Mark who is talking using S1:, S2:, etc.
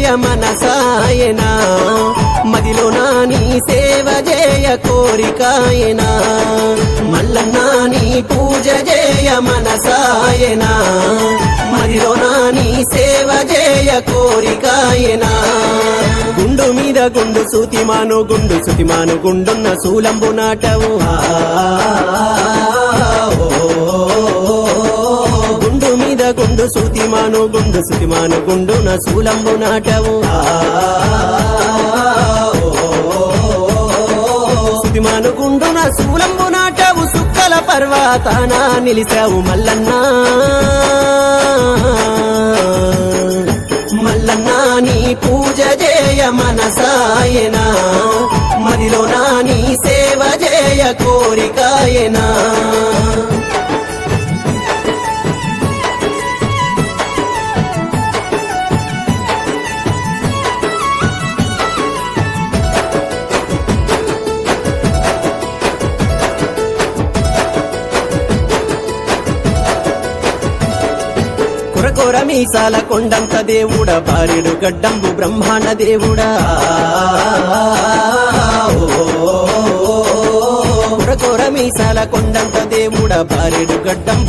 S1: జయ మనసాయనా మదిలో నాని సేవ జయ కోరికాయనా మల్లన్న నీ పూజ జయ మనసాయనా మదిలో నాని సేవ జయ కోరికాయనా గుండు మీద గుండు సుతిమాను గుండున్న శూలంబు నాటవు గుండు మీద గుండు సుతిమాను గుండున శూలంబు నాటవు సుతిమాను గుండున శూలంబు నాటవు సుక్కల పర్వతాన నిలిచావు మల్లన్నా మల్లన్నా నీ పూజ జయ మనసాయనా మదిలో నాని సేవ జయ కోరికాయనా కొర మీసాల కొండంత దేవుడా భార్యుడు గడ్డంబు బ్రహ్మాండ దేవుడా కొర మీసాల కొండంత దేవుడా భార్యుడు గడ్డంబు